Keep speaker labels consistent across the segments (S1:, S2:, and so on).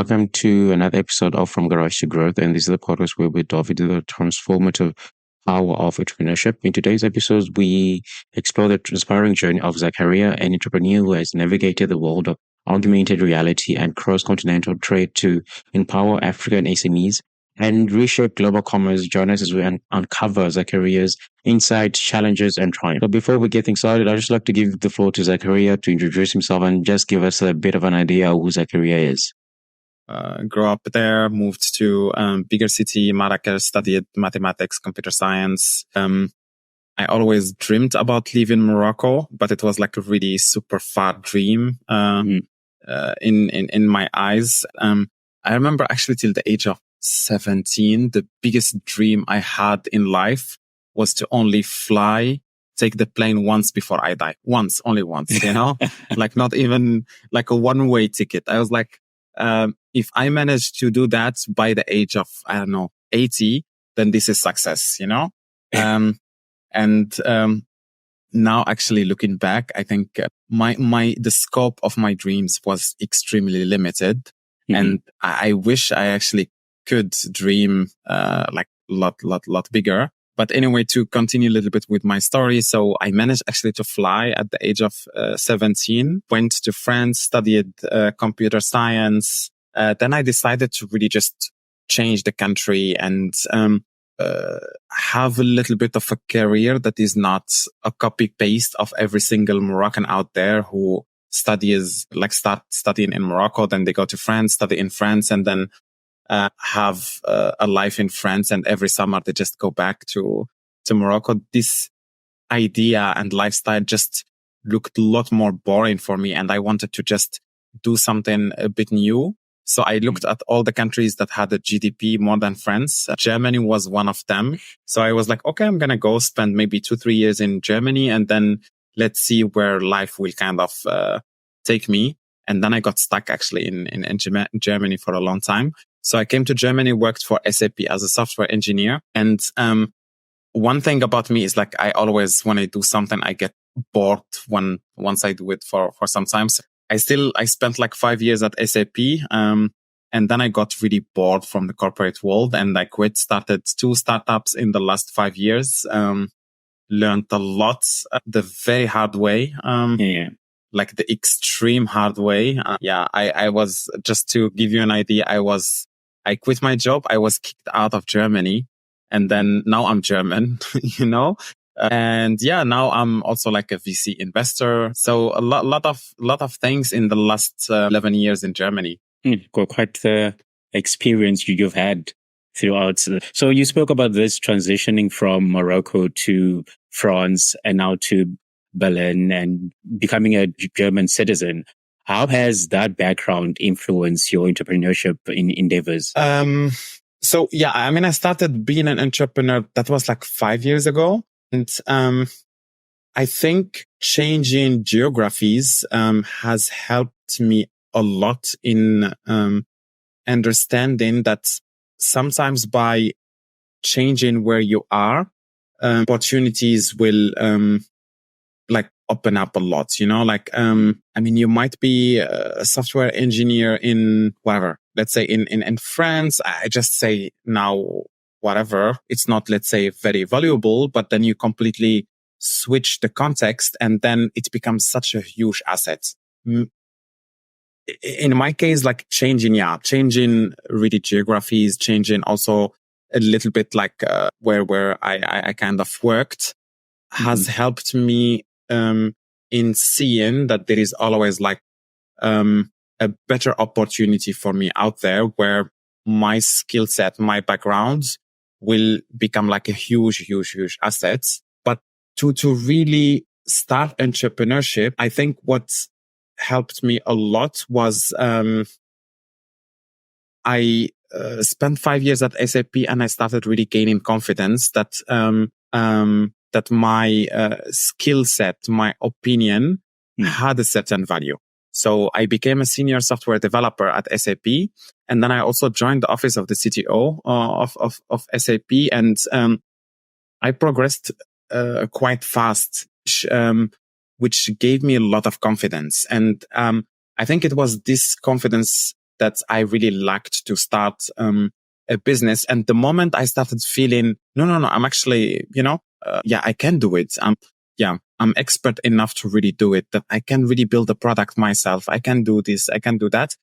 S1: Welcome to another episode of From Garage to Growth. And this is the podcast where we delve into the transformative power of entrepreneurship. In today's episodes, we explore the inspiring journey of Zakaria, an entrepreneur who has navigated the world of augmented reality and cross-continental trade to empower African SMEs and reshape global commerce. Join us as we uncover Zakaria's insights, challenges, and triumphs. So before we get things started, I'd just like to give the floor to Zakaria to introduce himself and just give us a bit of an idea of who Zakaria is.
S2: Grew up there, moved to bigger city, Marrakech, studied mathematics, computer science. I always dreamed about living in Morocco, but it was like a really super far dream in my eyes. I remember actually till the age of 17, the biggest dream I had in life was to only take the plane once before I die. Only once, like not even like a one-way ticket. I was like, if I manage to do that by the age of, 80, then this is success, now actually looking back, I think the scope of my dreams was extremely limited. Mm-hmm. And I wish I actually could dream, like lot bigger. But anyway, to continue a little bit with my story. So I managed actually to fly at the age of 17, went to France, studied computer science. Then I decided to really just change the country and have a little bit of a career that is not a copy paste of every single Moroccan out there who start studying in Morocco, then they go to France, study in France, and then have a life in France, and every summer they just go back to Morocco. This idea and lifestyle just looked a lot more boring for me, and I wanted to just do something a bit new. So I looked at all the countries that had a GDP more than France. Germany was one of them. So I was like, okay, I'm going to go spend maybe 2-3 years in Germany, and then let's see where life will kind of take me. And then I got stuck actually in Germany for a long time. So I came to Germany, worked for SAP as a software engineer. And one thing about me is like I always, when I do something, I get bored once I do it for some time. So I spent like 5 years at SAP. And then I got really bored from the corporate world and I quit, started 2 startups in the last 5 years. Learned a lot the very hard way. Like the extreme hard way. I was, just to give you an idea, I quit my job. I was kicked out of Germany, and then now I'm German, and now I'm also like a VC investor. So a lot of things in the last 11 years in Germany.
S1: Quite the experience you've had throughout. So you spoke about this transitioning from Morocco to France and now to Berlin and becoming a German citizen. How has that background influenced your entrepreneurship endeavors? I started being an entrepreneur, that was like 5 years ago. And I think changing geographies has helped me a lot in understanding that sometimes by changing where you are, opportunities will open up a lot, you might be a software engineer in whatever, let's say in France. I just say now, whatever, it's not, let's say, very valuable, but then you completely switch the context and then it becomes such a huge asset. In my case, like changing really geographies, changing also a little bit like where I kind of worked has helped me in seeing that there is always like a better opportunity for me out there where my skill set, my background will become like a huge asset. But to really start entrepreneurship, I think what helped me a lot was I spent 5 years at SAP and I started really gaining confidence that that my skill set, my opinion had a certain value. So I became a senior software developer at SAP. And then I also joined the office of the CTO of SAP. And I progressed quite fast, which gave me a lot of confidence. And I think it was this confidence
S2: that I really lacked to start a business. And the moment I started feeling, no, I'm actually, I can do it. I'm expert enough to really do it, that I can really build a product myself. I can do this. I can do that.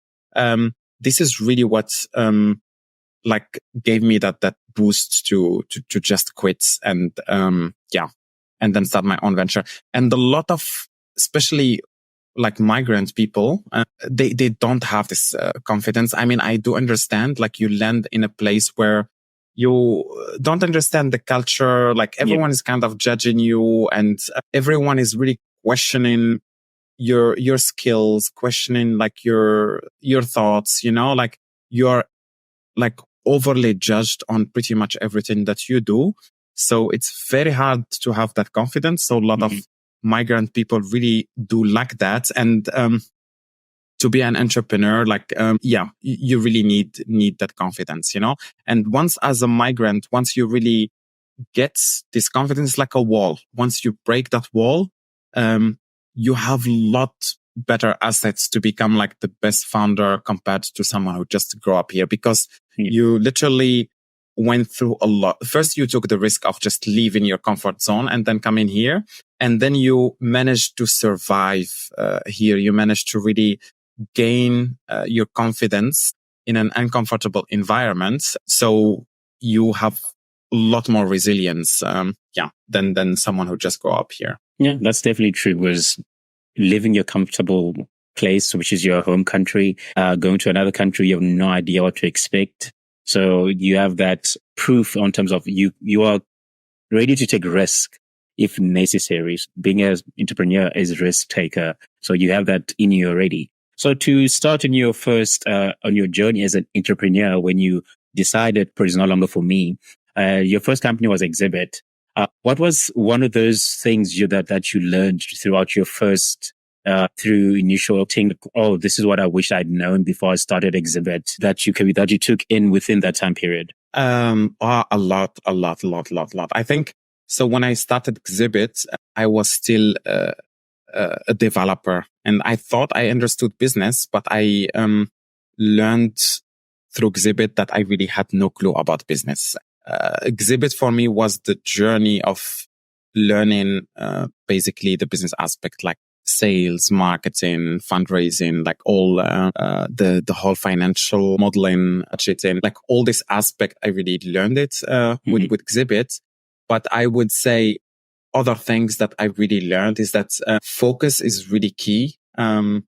S2: This is really what, gave me that boost to just quit and, and then start my own venture. And a lot of, especially like migrant people, they don't have this confidence. I mean, I do understand, like you land in a place where you don't understand the culture, like everyone is kind of judging you, and everyone is really questioning your skills, questioning like your thoughts, like you're like overly judged on pretty much everything that you do. So it's very hard to have that confidence. So a lot of migrant people really do lack that. And to be an entrepreneur, you really need that confidence, And once as a migrant, once you really get this confidence, like a wall, once you break that wall, you have a lot better assets to become like the best founder compared to someone who just grew up here, because you literally went through a lot. First, you took the risk of just leaving your comfort zone and then coming here. And then you managed to survive here. You managed to really gain your confidence in an uncomfortable environment. So you have a lot more resilience, than someone who just grew up here.
S1: Yeah, that's definitely true. Was living your comfortable place, which is your home country, going to another country, you have no idea what to expect. So you have that proof in terms of you are ready to take risk if necessary. Being an entrepreneur is risk taker. So you have that in you already. So to start on your first, on your journey as an entrepreneur, when you decided it's no longer for me, your first company was Exhibit. What was one of those things that you learned throughout your first, through initial thing? Oh, this is what I wish I'd known before I started Exhibit, that you took in within that time period?
S2: A lot. I think so. When I started Exhibit, I was still a developer, and I thought I understood business, but I learned through Exhibit that I really had no clue about business. Exhibit for me was the journey of learning basically the business aspect, like sales, marketing, fundraising, like all the whole financial modeling, budgeting, like all this aspect. I really learned it with Exhibit. But I would say other things that I really learned is that focus is really key. And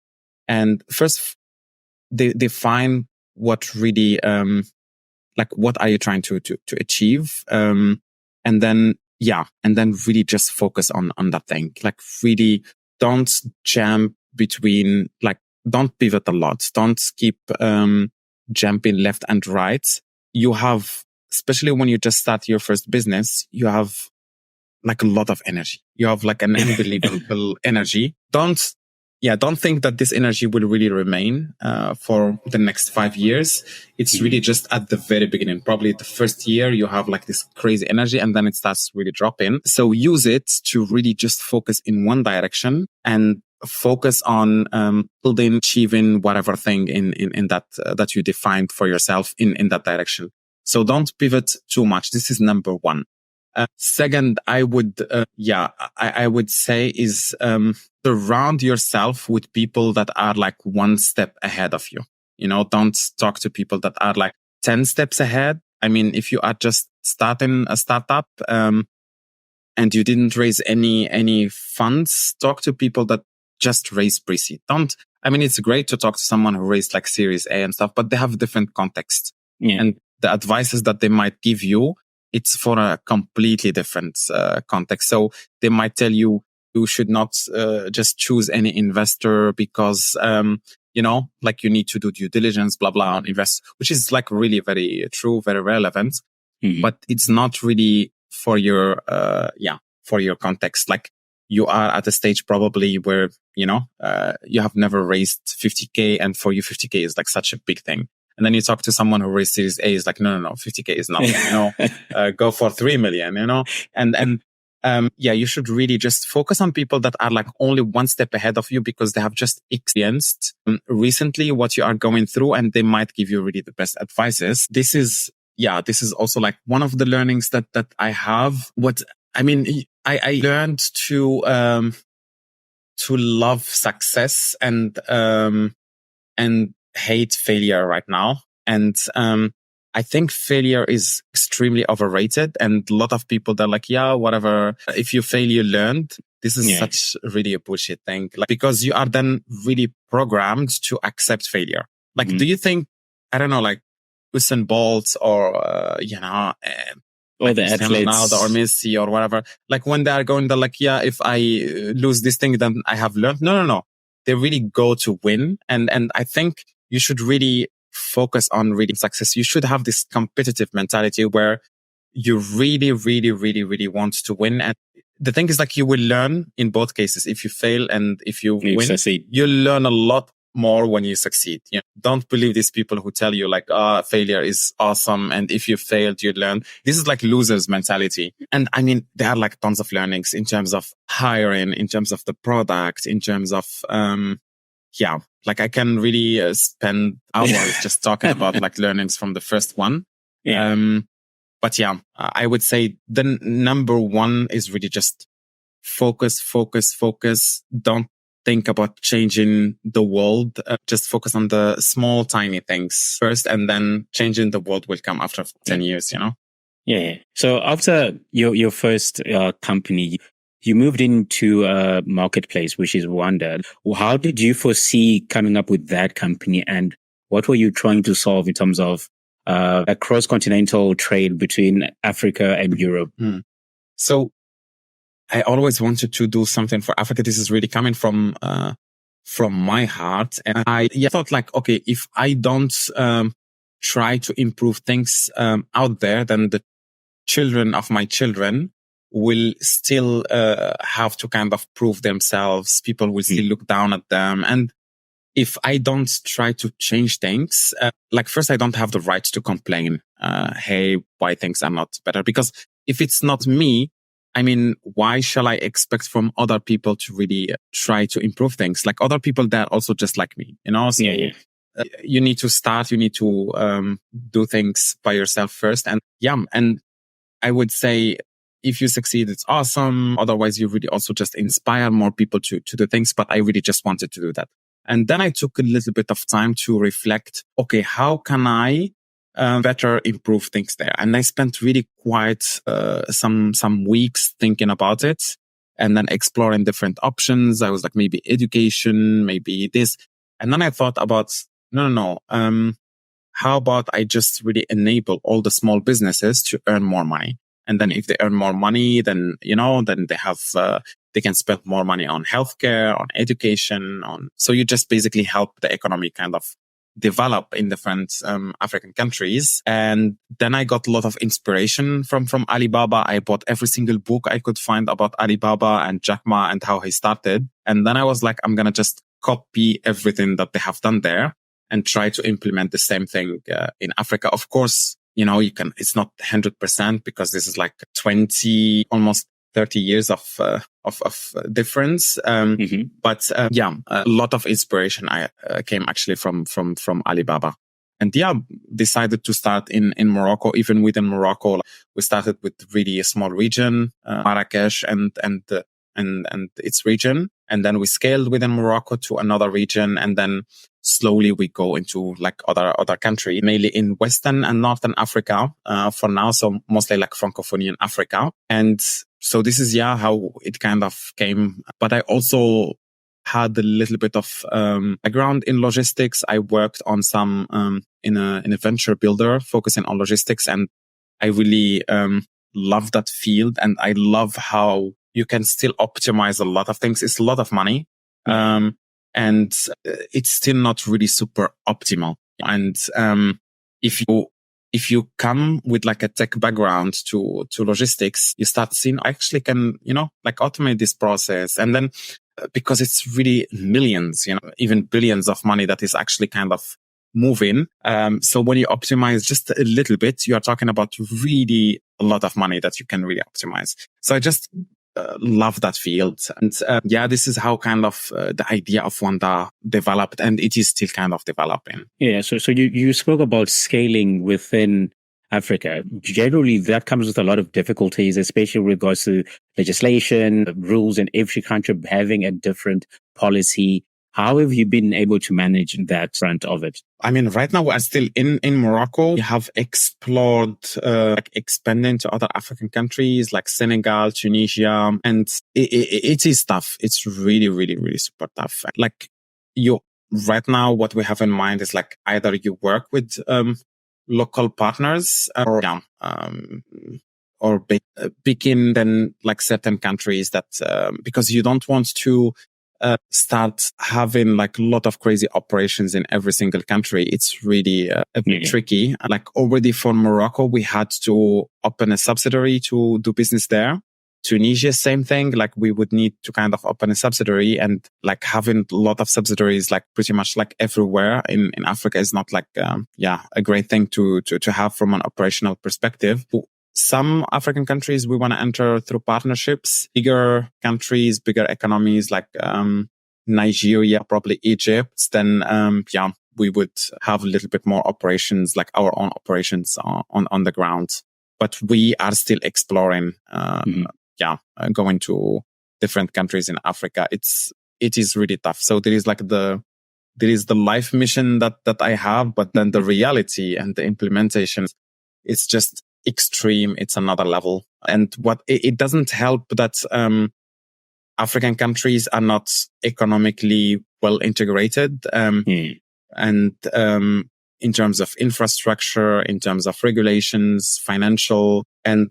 S2: first, define what really what are you trying to achieve, and then really just focus on that thing. Like really don't jump between, like don't pivot a lot, don't keep jumping left and right. You have, especially when you just start your first business, you have like a lot of energy. You have like an unbelievable energy. Don't think that this energy will really remain for the next 5 years. It's really just at the very beginning. Probably the first year you have like this crazy energy, and then it starts really dropping. So use it to really just focus in one direction and focus on building, achieving whatever thing in that you defined for yourself in that direction. So don't pivot too much. This is number one. Second, I would say is surround yourself with people that are like one step ahead of you. Don't talk to people that are like 10 steps ahead. I mean, if you are just starting a startup and you didn't raise any funds, talk to people that just raised pre-seed. It's great to talk to someone who raised like Series A and stuff, but they have different context. Yeah. And the advices that they might give you, it's for a completely different context. So they might tell you should not just choose any investor because, like you need to do due diligence, blah, blah, and invest, which is like really very true, very relevant. But it's not really for your context. Like you are at a stage probably where, you have never raised 50K, and for you 50K is like such a big thing. And then you talk to someone who raised Series A, is like, no, 50K is nothing, go for 3 million, and you should really just focus on people that are like only one step ahead of you because they have just experienced recently what you are going through, and they might give you really the best advices. This is also like one of the learnings that I have. I learned to love success and hate failure right now. And I think failure is extremely overrated, and a lot of people, they're like, yeah, whatever. If you fail, you learned. This is such really a bullshit thing, like, because you are then really programmed to accept failure. Like, do you think, I don't know, like Usain Bolt or,
S1: or the athletes,
S2: Ronaldo or Messi or whatever, like when they are going, they're like, yeah, if I lose this thing, then I have learned. No. They really go to win. And I think you should really focus on reading success. You should have this competitive mentality where you really, really, really, really want to win. And the thing is, like, you will learn in both cases. If you fail and if you win,
S1: succeed,
S2: you'll learn a lot more when you succeed. Don't believe these people who tell you like, failure is awesome, and if you failed, you learn. This is like losers mentality. And I mean, there are like tons of learnings in terms of hiring, in terms of the product, in terms of, like I can really spend hours just talking about like learnings from the first one. But I would say the number one is really just focus. Don't think about changing the world. Just focus on the small, tiny things first, and then changing the world will come after 10 years,
S1: Yeah. So after your first company, you moved into a marketplace, which is Wanda. How did you foresee coming up with that company, and what were you trying to solve in terms of a cross-continental trade between Africa and Europe?
S2: So I always wanted to do something for Africa. This is really coming from my heart. And I thought like, okay, if I don't try to improve things out there, then the children of my children will still have to kind of prove themselves. People will still look down at them. And if I don't try to change things, like first, I don't have the right to complain, hey, why things are not better? Because if it's not me, I mean, why shall I expect from other people to really try to improve things? Like other people, they're also just like me, So you need to start, you need to do things by yourself first. And and I would say if you succeed, it's awesome. Otherwise, you really also just inspire more people to do things. But I really just wanted to do that. And then I took a little bit of time to reflect, okay, how can I better improve things there? And I spent really quite some weeks thinking about it and then exploring different options. I was like, maybe education, maybe this. And then I thought about, no. How about I just really enable all the small businesses to earn more money? And then if they earn more money, then, then they have, they can spend more money on healthcare, on education, so you just basically help the economy kind of develop in different African countries. And then I got a lot of inspiration from Alibaba. I bought every single book I could find about Alibaba and Jack Ma and how he started. And then I was like, I'm going to just copy everything that they have done there and try to implement the same thing in Africa. Of course, it's not 100% because this is like 20, almost 30 years of difference. But a lot of inspiration came actually from Alibaba. And decided to start in Morocco. Even within Morocco, we started with really a small region, Marrakesh and its region. And then we scaled within Morocco to another region. And then slowly we go into like other country, mainly in Western and Northern Africa, for now. So mostly like Francophone Africa. And so this is, how it kind of came. But I also had a little bit of, background in logistics. I worked on some, in a venture builder focusing on logistics. And I really, love that field. And I love how you can still optimize a lot of things. It's a lot of money. And it's still not really super optimal. And if you come with like a tech background to logistics, you start seeing I actually can, like automate this process. And then because it's really millions, even billions of money that is actually kind of moving. So when you optimize just a little bit, you are talking about really a lot of money that you can really optimize. So I just love that field. And this is how kind of the idea of Wanda developed, and it is still kind of developing.
S1: Yeah. So you spoke about scaling within Africa. Generally, that comes with a lot of difficulties, especially with regards to legislation, rules, and every country having a different policy. How have you been able to manage that front of it?
S2: I mean, right now we are still in Morocco. We have explored, expanding to other African countries like Senegal, Tunisia, and it is tough. It's really, really, really super tough. Like right now, what we have in mind is like either you work with, local partners or begin then like certain countries that, because you don't want to start having like a lot of crazy operations in every single country. It's really a bit tricky. Like already for Morocco, we had to open a subsidiary to do business there. Tunisia, same thing. Like we would need to kind of open a subsidiary, and like having a lot of subsidiaries, like pretty much like everywhere in Africa is not like, a great thing to have from an operational perspective. Some African countries we want to enter through partnerships, bigger countries, bigger economies like Nigeria, probably Egypt. Then we would have a little bit more operations, like our own operations on the ground. But we are still exploring, going to different countries in Africa. It is really tough. So there is the life mission that I have, but then the reality and the implementation, it's just extreme. It's another level. And what it doesn't help that African countries are not economically well integrated, and in terms of infrastructure, in terms of regulations, financial, and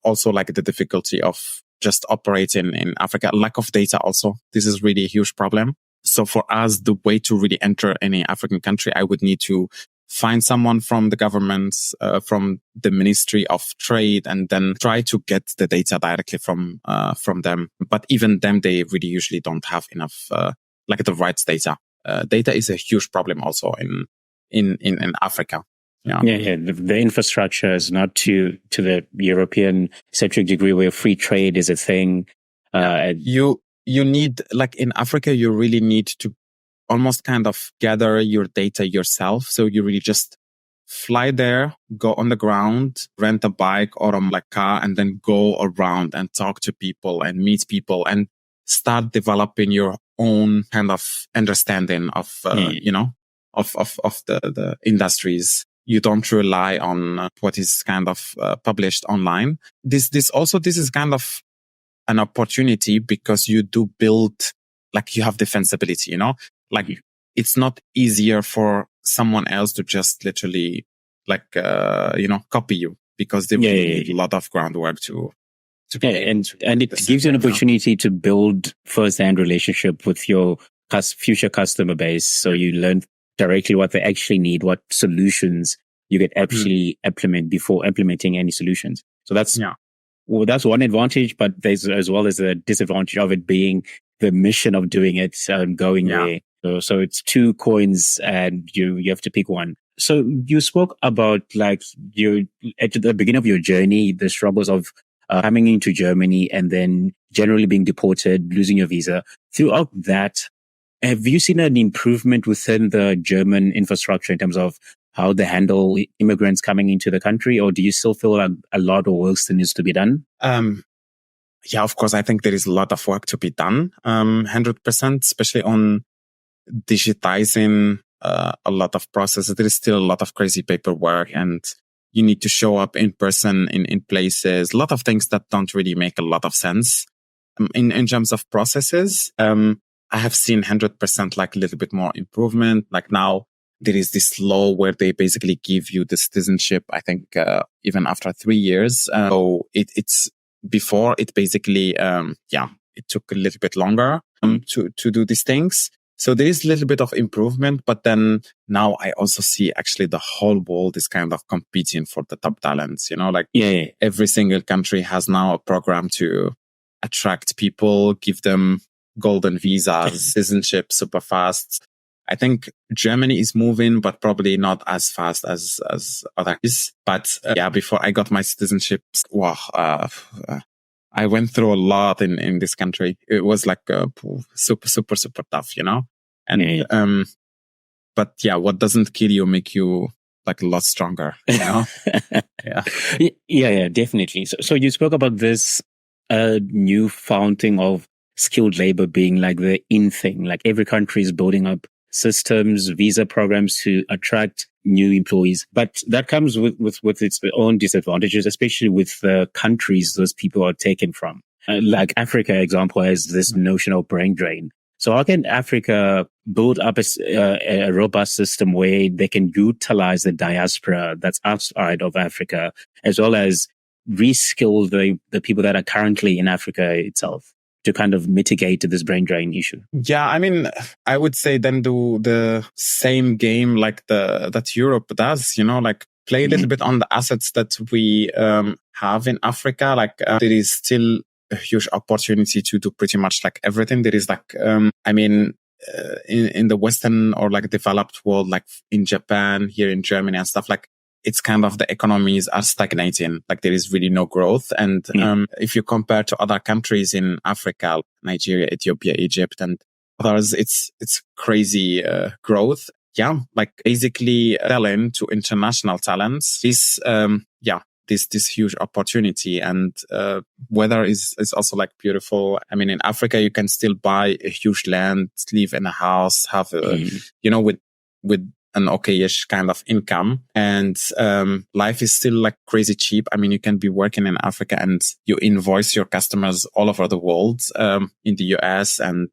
S2: also like the difficulty of just operating in Africa. Lack of data also. This is really a huge problem. So for us, the way to really enter any African country, I would need to find someone from the government, from the Ministry of Trade, and then try to get the data directly from them. But even them, they really usually don't have enough, like the right data. Data is a huge problem also in Africa.
S1: The infrastructure is not to the European centric degree where free trade is a thing.
S2: You need, like in Africa, you really need to almost kind of gather your data yourself. So you really just fly there, go on the ground, rent a bike or a car, and then go around and talk to people and meet people and start developing your own kind of understanding of, of the industries. You don't rely on what is kind of published online. This is kind of an opportunity because you do build, like you have defensibility, like it's not easier for someone else to just literally copy you, because they need a lot of groundwork to
S1: and it gives you an opportunity to build first-hand relationship with your future customer base. So you learn directly what they actually need, what solutions you could actually implement before implementing any solutions. So that's one advantage, but there's as well as a disadvantage of it being the mission of doing it, going there. So it's two coins and you have to pick one. So you spoke about like you at the beginning of your journey, the struggles of coming into Germany and then generally being deported, losing your visa. Throughout that, have you seen an improvement within the German infrastructure in terms of how they handle immigrants coming into the country, or do you still feel like a lot of work still needs to be done?
S2: Of course, I think there is a lot of work to be done. 100%, especially on digitizing a lot of processes. There is still a lot of crazy paperwork, and you need to show up in person in places. A lot of things that don't really make a lot of sense. In terms of processes, I have seen 100% like a little bit more improvement. Like now there is this law where they basically give you the citizenship, I think, even after 3 years. So it's before it basically, it took a little bit longer to do these things. So there is a little bit of improvement, but then now I also see actually the whole world is kind of competing for the top talents, every single country has now a program to attract people, give them golden visas, citizenship super fast. I think Germany is moving, but probably not as fast as others. But before I got my citizenship, I went through a lot in this country. It was like super, super, super tough, And, but yeah, what doesn't kill you make you like a lot stronger, Yeah.
S1: Yeah, definitely. So you spoke about this new fountain of skilled labor being like the in thing. Like every country is building up systems, visa programs to attract new employees. But that comes with its own disadvantages, especially with the countries those people are taken from. Like Africa, example, has this notion of brain drain. So how can Africa build up a robust system where they can utilize the diaspora that's outside of Africa, as well as reskill the people that are currently in Africa itself to kind of mitigate this brain drain issue?
S2: Yeah, I mean, I would say then do the same game like that Europe does, like play a little bit on the assets that we have in Africa. Like there is still a huge opportunity to do pretty much like everything. There is like, in the Western or like developed world, like in Japan, here in Germany and stuff, like it's kind of the economies are stagnating. Like there is really no growth. And if you compare to other countries in Africa, Nigeria, Ethiopia, Egypt, and others, it's crazy growth. Yeah, like basically selling to international talents. This huge opportunity, and weather is also like beautiful. I mean, in Africa, you can still buy a huge land, live in a house, have with an okay-ish kind of income, and life is still like crazy cheap. I mean, you can be working in Africa and you invoice your customers all over the world, in the US and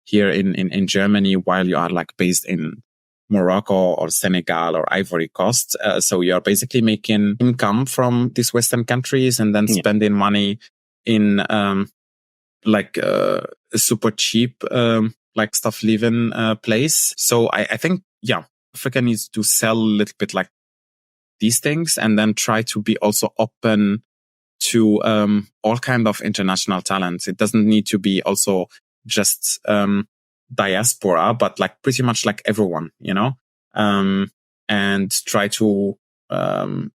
S2: here in Germany, while you are like based in Morocco or Senegal or Ivory Coast. So you're basically making income from these Western countries and then spending money in like a super cheap like stuff living place. So I think, Africa needs to sell a little bit like these things and then try to be also open to all kind of international talents. It doesn't need to be also just diaspora, but like pretty much like everyone, and try to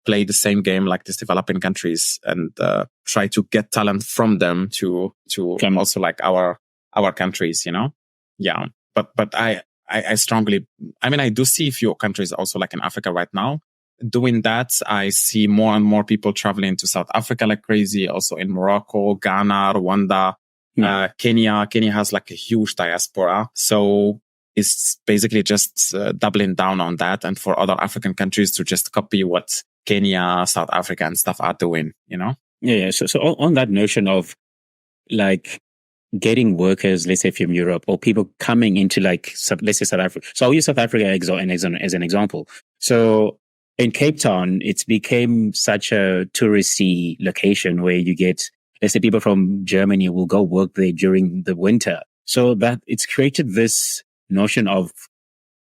S2: play the same game like these developing countries and try to get talent from them to also like our countries, Yeah. But I strongly, I mean, I do see a few countries also like in Africa right now doing that. I see more and more people traveling to South Africa like crazy, also in Morocco, Ghana, Rwanda, Kenya. Kenya has like a huge diaspora. So it's basically just doubling down on that. And for other African countries to just copy what Kenya, South Africa and stuff are doing,
S1: Yeah. So on that notion of like getting workers, let's say from Europe or people coming into like, let's say South Africa. So I'll use South Africa as an example. So in Cape Town, it's became such a touristy location where you get, let's say people from Germany will go work there during the winter. So that it's created this notion of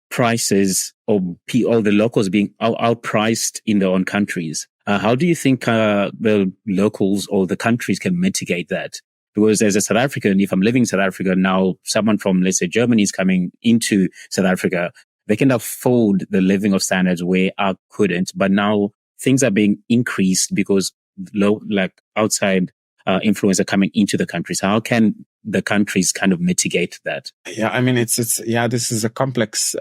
S1: prices or the locals being outpriced in their own countries. How do you think the locals or the countries can mitigate that? Because as a South African, if I'm living in South Africa now, someone from, let's say, Germany is coming into South Africa, they can afford the living of standards where I couldn't. But now things are being increased because outside influence are coming into the countries. How can the countries kind of mitigate that?
S2: Yeah, I mean, this is a complex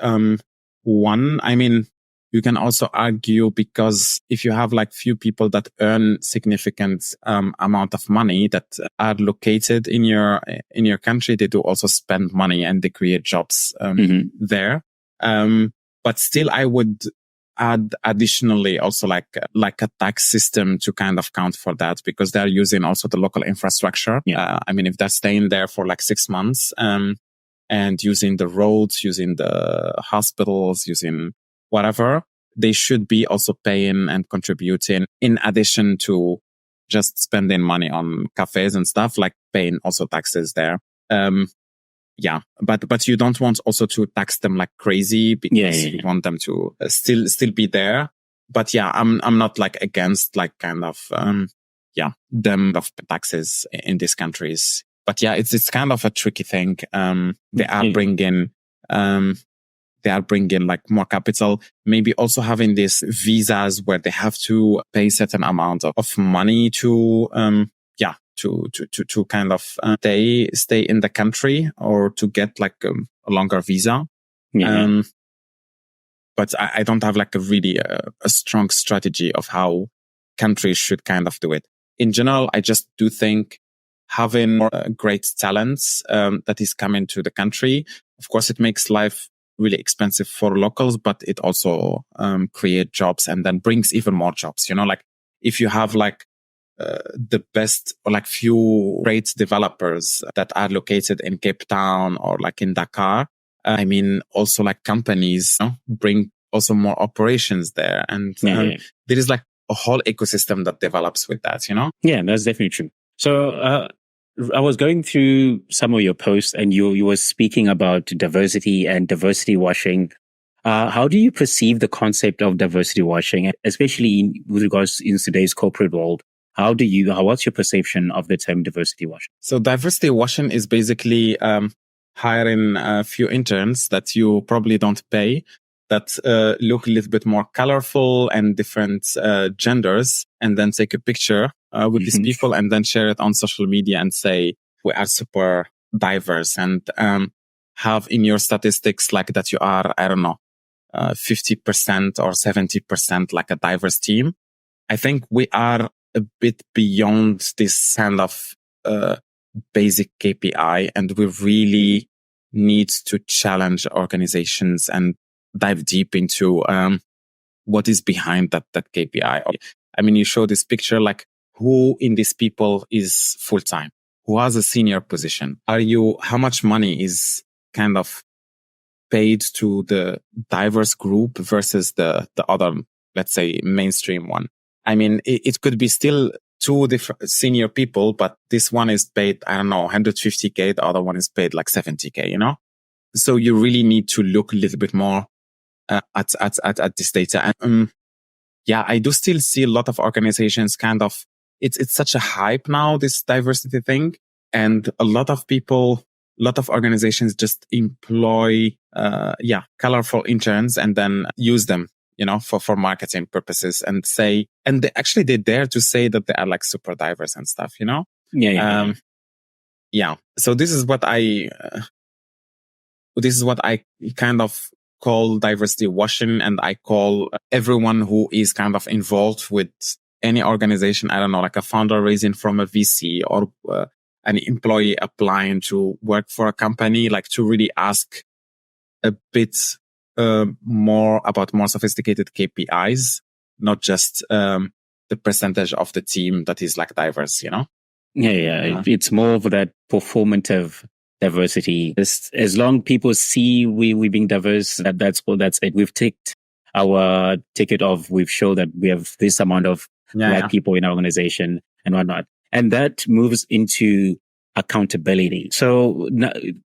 S2: one. I mean, you can also argue because if you have like few people that earn significant amount of money that are located in your country, they do also spend money and they create jobs there. But still, I would add additionally also like a tax system to kind of count for that because they're using also the local infrastructure. I mean, if they're staying there for like 6 months and using the roads, using the hospitals, using whatever, they should be also paying and contributing in addition to just spending money on cafes and stuff, like paying also taxes there. But you don't want also to tax them like crazy because you want them to still be there. But I'm not like against like kind of them of taxes in these countries. But it's kind of a tricky thing. They are bringing like more capital, maybe also having these visas where they have to pay certain amount of money to to kind of stay in the country or to get like a longer visa.
S1: Yeah.
S2: But I don't have like a really a strong strategy of how countries should kind of do it. In general, I just do think having great talents that is coming to the country, of course, it makes life really expensive for locals, but it also create jobs and then brings even more jobs. Like if you have like the best or like few great developers that are located in Cape Town or like in Dakar, I mean, also like companies bring also more operations there. And there is like a whole ecosystem that develops with that,
S1: Yeah, that's definitely true. So I was going through some of your posts and you were speaking about diversity and diversity washing. How do you perceive the concept of diversity washing, especially with regards in today's corporate world? What's your perception of the term diversity washing?
S2: So diversity washing is basically hiring a few interns that you probably don't pay, that look a little bit more colorful and different genders, and then take a picture with these people and then share it on social media and say, we are super diverse, and have in your statistics like that you are, I don't know, 50% or 70% like a diverse team. I think we are a bit beyond this kind of basic KPI, and we really need to challenge organizations and dive deep into what is behind that KPI. I mean, you show this picture, like who in these people is full-time, who has a senior position, how much money is kind of paid to the diverse group versus the other, let's say, mainstream one. I mean, it could be still two different senior people, but this one is paid, I don't know, 150K. The other one is paid like 70K, So you really need to look a little bit more at this data. And I do still see a lot of organizations kind of, it's such a hype now, this diversity thing. And a lot of organizations just employ, colorful interns and then use them, for marketing purposes and they dare to say that they are like super diverse and stuff, So this is what I kind of call diversity washing. And I call everyone who is kind of involved with any organization, I don't know, like a founder raising from a VC or an employee applying to work for a company, like to really ask a bit more about more sophisticated KPIs, not just the percentage of the team that is like diverse,
S1: It's more of that performative diversity. As long people see we being diverse, that's it. We've ticked our ticket off. We've shown that we have this amount of black people in our organization and whatnot. And that moves into accountability. So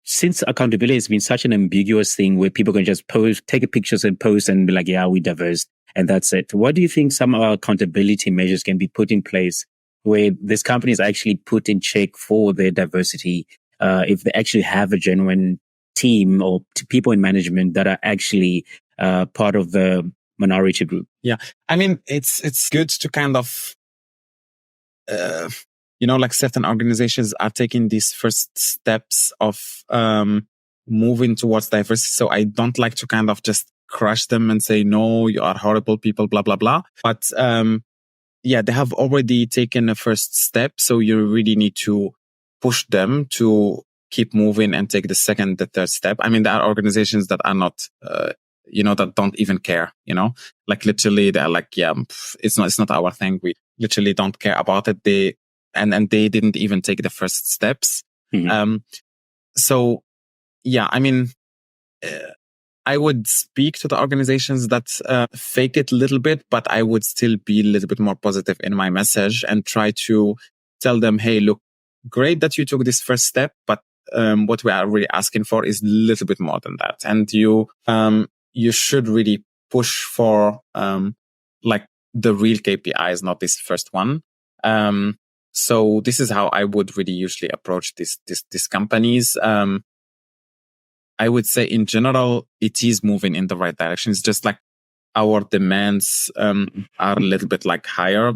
S1: since accountability has been such an ambiguous thing where people can just take pictures and post and be like, yeah, we're diverse, and that's it. What do you think some of our accountability measures can be put in place where these companies actually put in check for their diversity, if they actually have a genuine team or people in management that are actually part of the minority group?
S2: Yeah. I mean, it's good to kind of, like certain organizations are taking these first steps of moving towards diversity. So I don't like to kind of just crush them and say, no, you are horrible people, blah, blah, blah. But they have already taken a first step. So you really need to push them to keep moving and take the second, the third step. I mean, there are organizations that are not, that don't even care, like literally they're like, it's not our thing. We literally don't care about it. They didn't even take the first steps.
S1: Mm-hmm.
S2: I mean, I would speak to the organizations that fake it a little bit, but I would still be a little bit more positive in my message and try to tell them, hey, look, great that you took this first step, but what we are really asking for is a little bit more than that. And you should really push for like the real KPIs, not this first one. So this is how I would really usually approach these companies. I would say in general, it is moving in the right direction. It's just like our demands are a little bit like higher.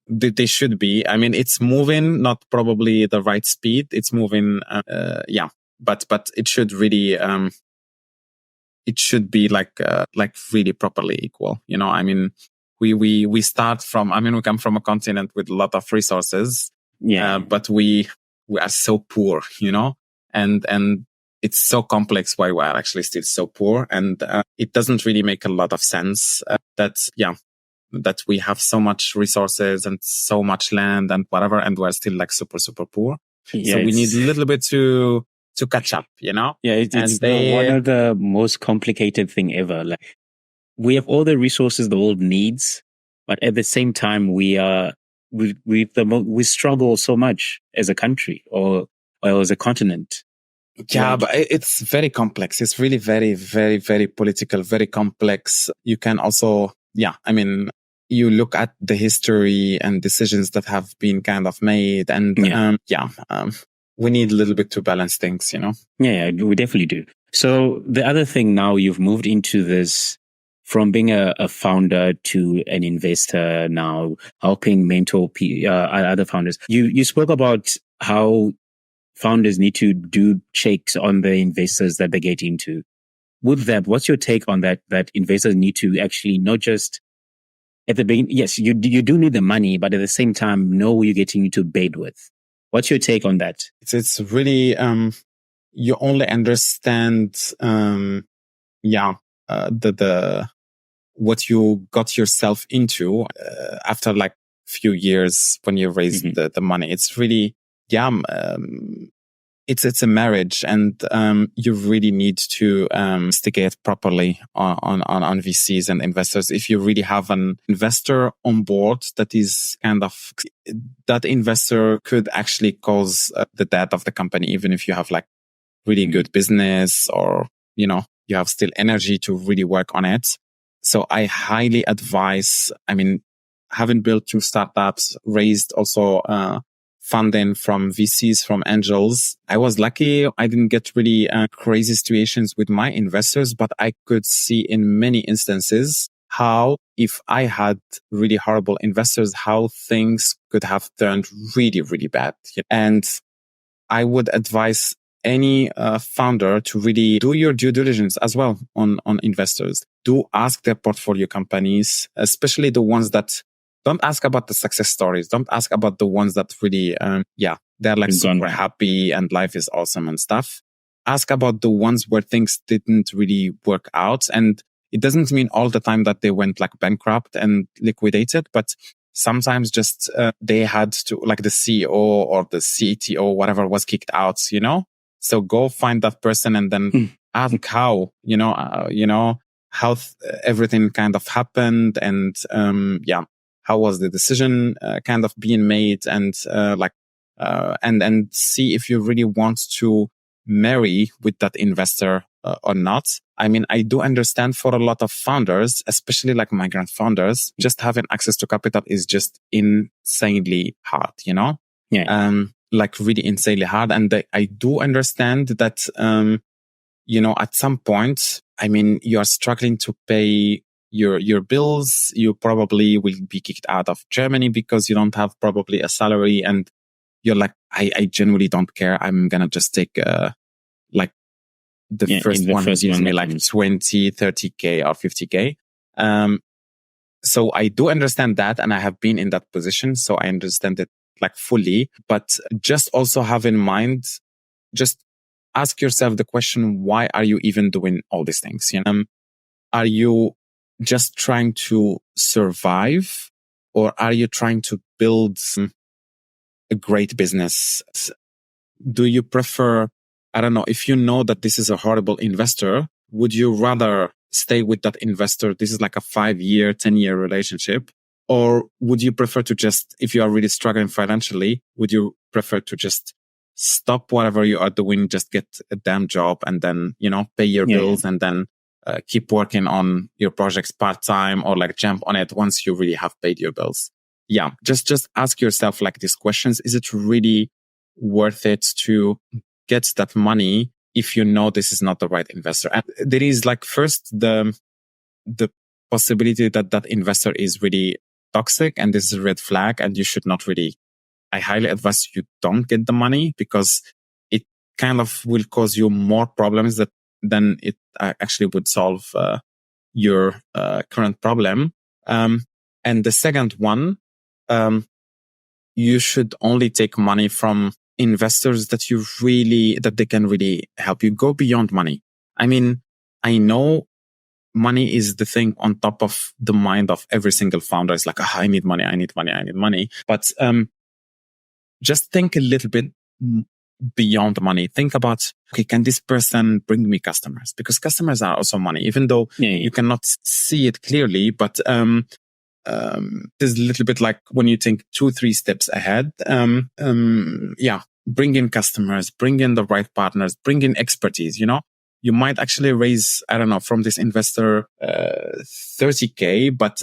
S2: They should be. I mean, it's moving, not probably the right speed. It's moving, but it should really, it should be like really properly equal. You know, I mean, we start from. I mean, we come from a continent with a lot of resources. But we are so poor. You know, and it's so complex why we are actually still so poor. And it doesn't really make a lot of sense that we have so much resources and so much land and whatever, and we're still like super, super poor. So we need a little bit to catch up, you know?
S1: Yeah, it's one of the most complicated thing ever. Like, we have all the resources the world needs, but at the same time, we struggle so much as a country or as a continent.
S2: Yeah, but it's very complex. It's really very, very, very political, very complex. You can also, you look at the history and decisions that have been kind of made, and we need a little bit to balance things, you know?
S1: Yeah, we definitely do. So the other thing now, you've moved into this from being a founder to an investor now, helping mentor other founders. You spoke about how founders need to do checks on the investors that they get into. With that, what's your take on that investors need to actually not just at the beginning, yes, you do need the money, but at the same time, know who you're getting into bed with. What's your take on that?
S2: It's really, you only understand, what you got yourself into, after like few years when you raise the money. It's really, it's a marriage, and you really need to investigate properly on VCs and investors. If you really have an investor on board that is that investor could actually cause the death of the company, even if you have like really good business, or you know, you have still energy to really work on it. So I highly advise, I mean, having built 2 startups, raised also funding from VCs, from angels. I was lucky. I didn't get really crazy situations with my investors, but I could see in many instances how, if I had really horrible investors, how things could have turned really, really bad. And I would advise any founder to really do your due diligence as well on investors. Do ask their portfolio companies, especially the ones that don't ask about the success stories. Don't ask about the ones that really, they're like super happy and life is awesome and stuff. Ask about the ones where things didn't really work out. And it doesn't mean all the time that they went like bankrupt and liquidated, but sometimes just they had to, like the CEO or the CTO, whatever, was kicked out, you know? So go find that person and then ask how, how everything kind of happened, and how was the decision kind of being made, and and see if you really want to marry with that investor or not. I mean, I do understand for a lot of founders, especially like migrant founders, just having access to capital is just insanely hard, you know?
S1: Yeah.
S2: Like really insanely hard. And I do understand that, at some point, I mean, you are struggling to pay your bills. You probably will be kicked out of Germany because you don't have probably a salary, and you're like, I genuinely don't care. I'm going to just take, the first one gives me like 20, 30K or 50K. So I do understand that, and I have been in that position. So I understand it like fully, but just also have in mind, just ask yourself the question, why are you even doing all these things? Are you just trying to survive, or are you trying to build a great business? Do you prefer, I don't know, if you know that this is a horrible investor, would you rather stay with that investor? This is like a 5-year, 10-year relationship. Or would you prefer to just, if you are really struggling financially, would you prefer to just stop whatever you are doing, just get a damn job, and then, pay your bills, and then keep working on your projects part-time, or like jump on it once you really have paid your bills? Yeah, just ask yourself like these questions. Is it really worth it to get that money if you know this is not the right investor. And there is like first the possibility that investor is really toxic and this is a red flag and you should not really, I highly advise you don't get the money because it kind of will cause you more problems than it actually would solve your current problem. And the second one, you should only take money from investors that they can really help you. Go beyond money. I mean, I know money is the thing on top of the mind of every single founder. It's like, I need money, I need money, I need money. But just think a little bit beyond money. Think about, okay, can this person bring me customers? Because customers are also money, even though you cannot see it clearly. But there's a little bit like when you think 2-3 steps ahead. Bring in customers, bring in the right partners, bring in expertise. You might actually raise, I don't know, from this investor 30K, but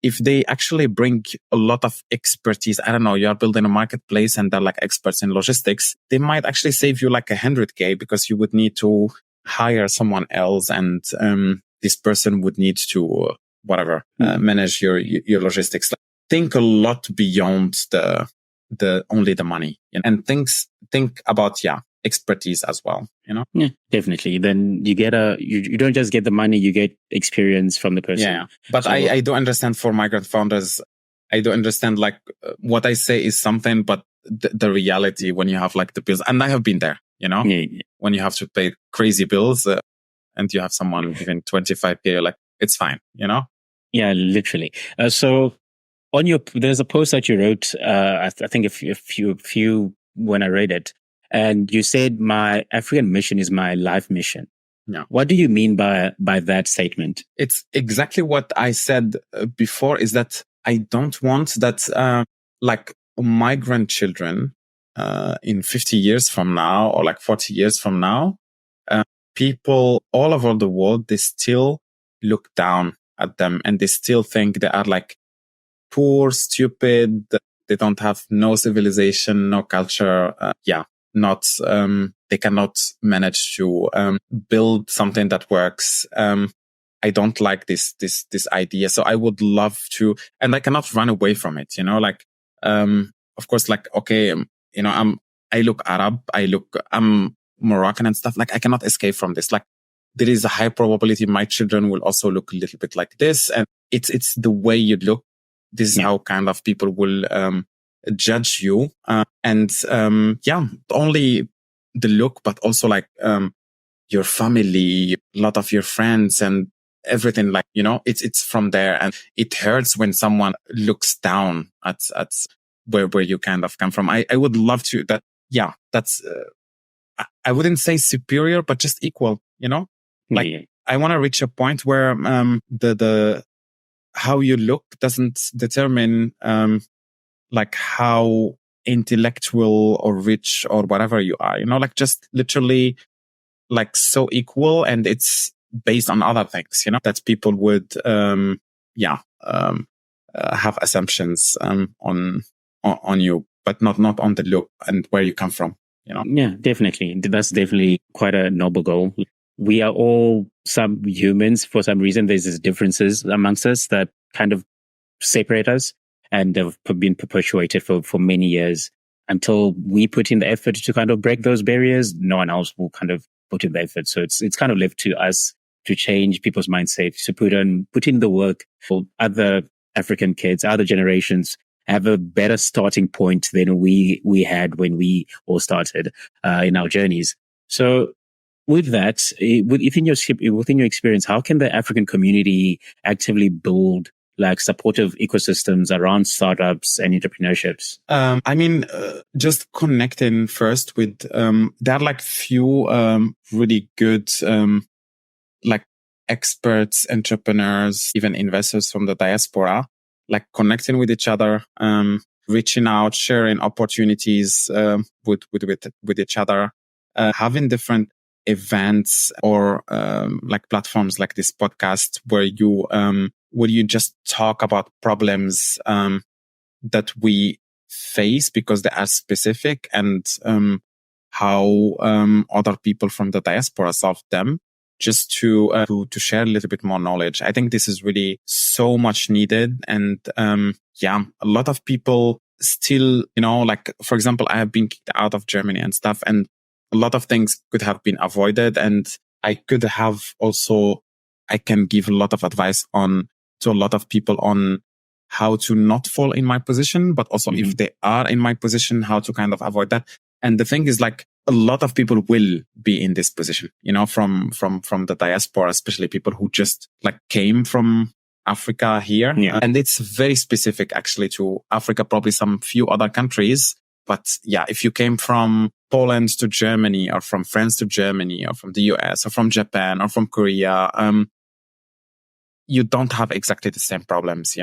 S2: if they actually bring a lot of expertise, I don't know, you are building a marketplace and they're like experts in logistics, they might actually save you like 100K because you would need to hire someone else and this person would need to manage your logistics. Think a lot beyond the only the money, and think about expertise as well.
S1: Yeah, definitely. Then you get you don't just get the money, you get experience from the person.
S2: Yeah, but so, I do understand for migrant founders, I do understand like what I say is something, but the reality when you have like the bills, and I have been there, when you have to pay crazy bills and you have someone giving 25K, you're like, it's fine,
S1: Yeah, literally. So on there's a post that you wrote, I think a few when I read it, and you said my African mission is my life mission.
S2: Yeah.
S1: What do you mean by that statement?
S2: It's exactly what I said before, is that I don't want that like migrant children in 50 years from now or like 40 years from now, people all over the world, they still look down at them and they still think they are like poor, stupid, they don't have no civilization, no culture. They cannot manage to build something that works. I don't like this idea. So I would love to, and I cannot run away from it, of course, like, okay, I look Arab, I'm Moroccan and stuff. Like, I cannot escape from this. Like, there is a high probability my children will also look a little bit like this. And it's the way you look. This is how kind of people will judge you. Only the look, but also like your family, a lot of your friends and everything, like, it's from there. And it hurts when someone looks down at where you kind of come from. I would love to that's I wouldn't say superior, but just equal, I want to reach a point where the how you look doesn't determine like how intellectual or rich or whatever you are, like just literally like so equal, and it's based on other things, that people would have assumptions on you, but not on the look and where you come from.
S1: Yeah, definitely. That's definitely quite a noble goal. We are all some humans. For some reason, there's these differences amongst us that kind of separate us and have been perpetuated for many years. Until we put in the effort to kind of break those barriers, no one else will kind of put in the effort. So it's kind of left to us to change people's mindset, to put in the work for other African kids, other generations have a better starting point than we had when we all started in our journeys. So with that, within your experience, how can the African community actively build like supportive ecosystems around startups and entrepreneurships?
S2: Just connecting first with there are like few really good like experts, entrepreneurs, even investors from the diaspora, like connecting with each other, reaching out, sharing opportunities with each other, having different events or like platforms like this podcast where you just talk about problems that we face because they are specific, and how other people from the diaspora solve them, just to share a little bit more knowledge. I think this is really so much needed. And a lot of people still, like, for example, I have been kicked out of Germany and stuff, and a lot of things could have been avoided. And I can give a lot of advice to a lot of people on how to not fall in my position, but also if they are in my position, how to kind of avoid that. And the thing is, like, a lot of people will be in this position, from the diaspora, especially people who just like came from Africa here.
S1: Yeah.
S2: And it's very specific actually to Africa, probably some few other countries. But yeah, if you came from Poland to Germany, or from France to Germany, or from the US, or from Japan, or from Korea, you don't have exactly the same problems,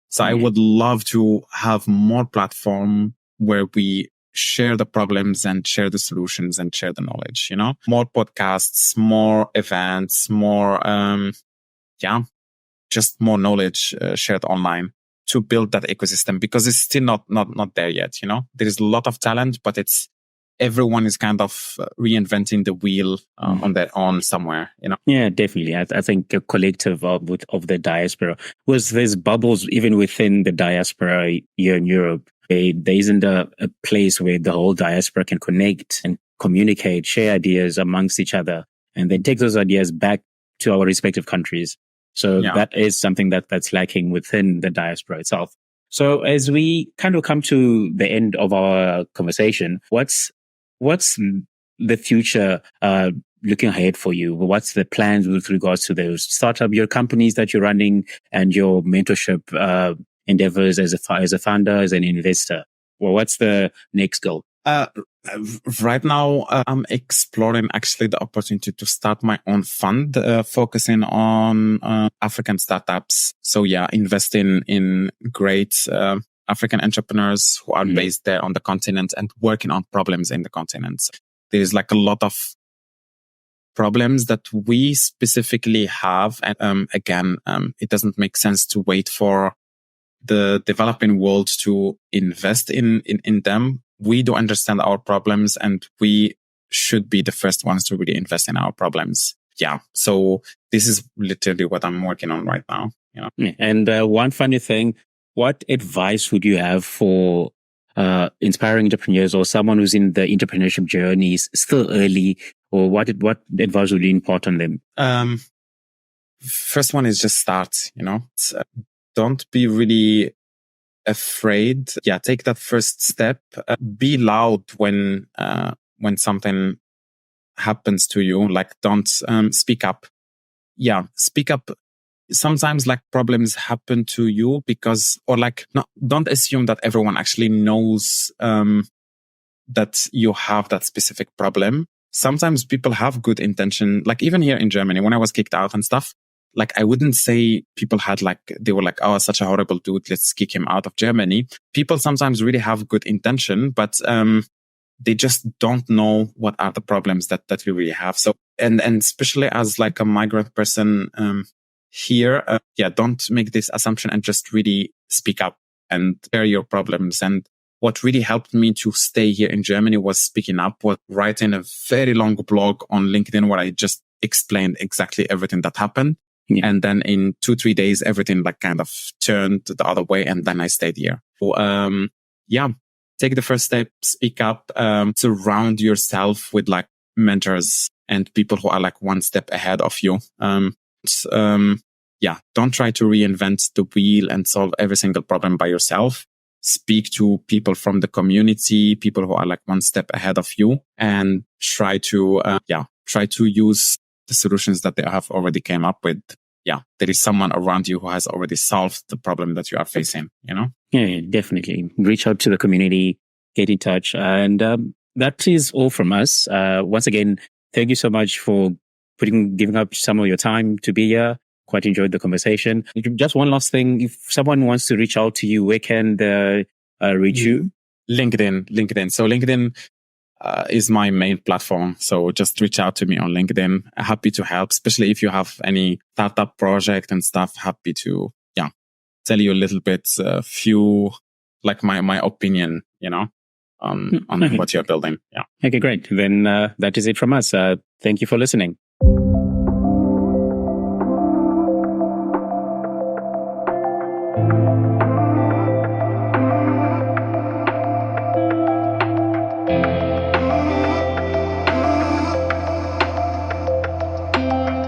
S2: So I would love to have more platform where we share the problems and share the solutions and share the knowledge, more podcasts, more events, more, just more knowledge shared online to build that ecosystem, because it's still not there yet. There is a lot of talent, but everyone is kind of reinventing the wheel on their own somewhere,
S1: Yeah, definitely. I think a collective of the diaspora, was there's bubbles even within the diaspora here in Europe. There isn't a place where the whole diaspora can connect and communicate, share ideas amongst each other, and then take those ideas back to our respective countries. So that is something that's lacking within the diaspora itself. So as we kind of come to the end of our conversation, what's the future looking ahead for you? What's the plans with regards to those your companies that you're running, and your mentorship endeavors as a founder, as an investor? Well, what's the next goal?
S2: Right now, I'm exploring actually the opportunity to start my own fund, focusing on African startups. So investing in great African entrepreneurs who are based there on the continent and working on problems in the continent. There is like a lot of problems that we specifically have. And it doesn't make sense to wait for the developing world to invest in them. We do understand our problems, and we should be the first ones to really invest in our problems. Yeah. So this is literally what I'm working on right now.
S1: And one funny thing, what advice would you have for inspiring entrepreneurs, or someone who's in the entrepreneurship journey still early, or what advice would you impart on them?
S2: First one is just start, don't be really afraid. Yeah. Take that first step. Be loud when something happens to you. Like, don't speak up. Yeah. Speak up. Sometimes like problems happen to you don't assume that everyone actually knows that you have that specific problem. Sometimes people have good intention. Like even here in Germany, when I was kicked out and stuff, like I wouldn't say people they were like, oh, such a horrible dude, let's kick him out of Germany. People sometimes really have good intention, but they just don't know what are the problems that we really have. So, and especially as like a migrant person here, don't make this assumption, and just really speak up and share your problems. And what really helped me to stay here in Germany was speaking up, was writing a very long blog on LinkedIn where I just explained exactly everything that happened. Yeah. And then in 2-3 days, everything like kind of turned the other way. And then I stayed here. So, take the first step, speak up, surround yourself with like mentors and people who are like one step ahead of you. Don't try to reinvent the wheel and solve every single problem by yourself. Speak to people from the community, people who are like one step ahead of you, and try to use the solutions that they have already came up with. Yeah, there is someone around you who has already solved the problem that you are facing,
S1: Yeah, definitely. Reach out to the community, get in touch. And that is all from us. Once again, thank you so much for giving up some of your time to be here. Quite enjoyed the conversation. Just one last thing. If someone wants to reach out to you, where can they reach you?
S2: LinkedIn. So LinkedIn is my main platform. So just reach out to me on LinkedIn. Happy to help, especially if you have any startup project and stuff. Happy to, tell you a little bit, few, like my opinion, on what you're building. Yeah.
S1: Okay, great. Then that is it from us. Thank you for listening.